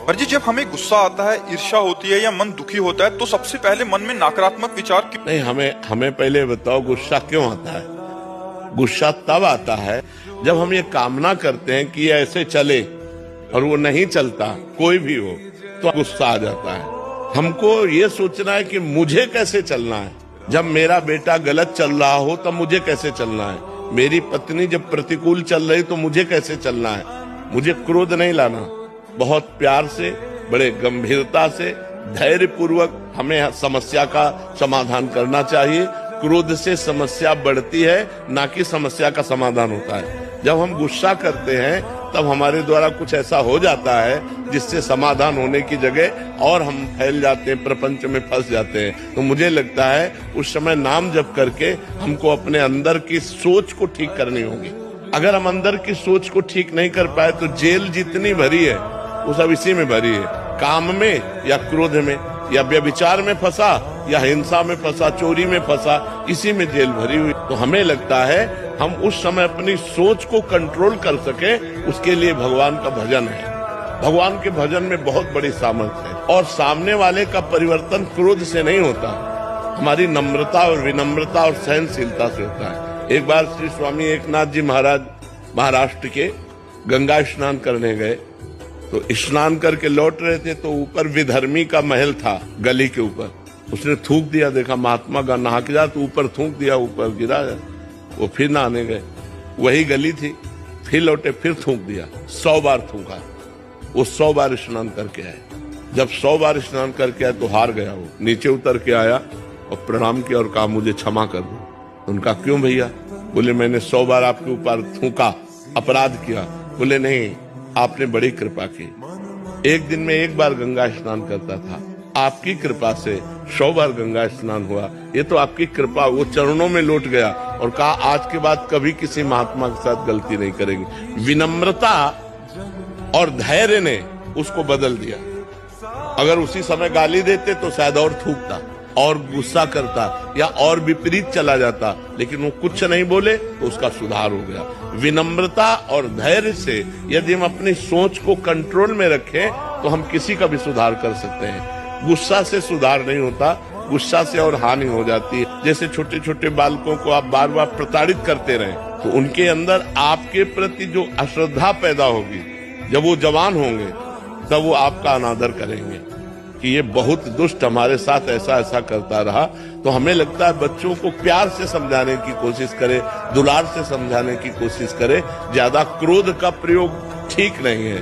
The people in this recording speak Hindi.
पर जी जब हमें गुस्सा आता है, ईर्ष्या होती है या मन दुखी होता है तो सबसे पहले मन में नकारात्मक विचार क्यों? नहीं, हमें पहले बताओ गुस्सा क्यों आता है। गुस्सा तब आता है जब हम ये कामना करते हैं कि ये ऐसे चले और वो नहीं चलता, कोई भी हो, तो गुस्सा आ जाता है। हमको ये सोचना है कि मुझे कैसे चलना है। जब मेरा बेटा गलत चल रहा हो तब मुझे कैसे चलना है। मेरी पत्नी जब प्रतिकूल चल रही तो मुझे कैसे चलना है। मुझे क्रोध नहीं लाना, बहुत प्यार से, बड़े गंभीरता से, धैर्य पूर्वक हमें समस्या का समाधान करना चाहिए। क्रोध से समस्या बढ़ती है, ना कि समस्या का समाधान होता है। जब हम गुस्सा करते हैं तब हमारे द्वारा कुछ ऐसा हो जाता है जिससे समाधान होने की जगह और हम फैल जाते हैं, प्रपंच में फंस जाते हैं। तो मुझे लगता है उस समय नाम जप करके हमको अपने अंदर की सोच को ठीक करनी होगी। अगर हम अंदर की सोच को ठीक नहीं कर पाए तो जेल जितनी भरी है वो सब इसी में भरी है, काम में या क्रोध में या व्यभिचार में फंसा या हिंसा में फंसा, चोरी में फंसा, इसी में जेल भरी हुई। तो हमें लगता है हम उस समय अपनी सोच को कंट्रोल कर सके, उसके लिए भगवान का भजन है। भगवान के भजन में बहुत बड़ी सामर्थ्य है और सामने वाले का परिवर्तन क्रोध से नहीं होता, हमारी नम्रता और विनम्रता और सहनशीलता से होता है। एक बार श्री स्वामी एकनाथ जी महाराज महाराष्ट्र के गंगा स्नान करने गए, तो स्नान करके लौट रहे थे तो ऊपर विधर्मी का महल था, गली के ऊपर। उसने थूक दिया, देखा महात्मा का नहा के जा, तो ऊपर थूक दिया, ऊपर गिरा। वो फिर नहाने गए, वही गली थी, फिर लौटे, फिर थूक दिया। 100 बार थूका। वो 100 बार स्नान करके आए। जब 100 बार स्नान करके आए तो हार गया। वो नीचे उतर के आया और प्रणाम किया और कहा मुझे क्षमा कर दो। उनका क्यों भैया? बोले मैंने 100 बार आपके ऊपर थूका, अपराध किया। बोले नहीं, आपने बड़ी कृपा की। एक दिन में 1 बार गंगा स्नान करता था, आपकी कृपा से 100 बार गंगा स्नान हुआ। ये तो आपकी कृपा। वो चरणों में लौट गया और कहा आज के बाद कभी किसी महात्मा के साथ गलती नहीं करेंगे। विनम्रता और धैर्य ने उसको बदल दिया। अगर उसी समय गाली देते तो शायद और थूकता और गुस्सा करता या और विपरीत चला जाता, लेकिन वो कुछ नहीं बोले तो उसका सुधार हो गया। विनम्रता और धैर्य से यदि हम अपनी सोच को कंट्रोल में रखें तो हम किसी का भी सुधार कर सकते हैं। गुस्सा से सुधार नहीं होता, गुस्सा से और हानि हो जाती है। जैसे छोटे छोटे बालकों को आप बार बार प्रताड़ित करते रहें तो उनके अंदर आपके प्रति जो अश्रद्धा पैदा होगी, जब वो जवान होंगे तब वो आपका अनादर करेंगे कि ये बहुत दुष्ट हमारे साथ ऐसा ऐसा करता रहा। तो हमें लगता है बच्चों को प्यार से समझाने की कोशिश करें, दुलार से समझाने की कोशिश करें। ज्यादा क्रोध का प्रयोग ठीक नहीं है।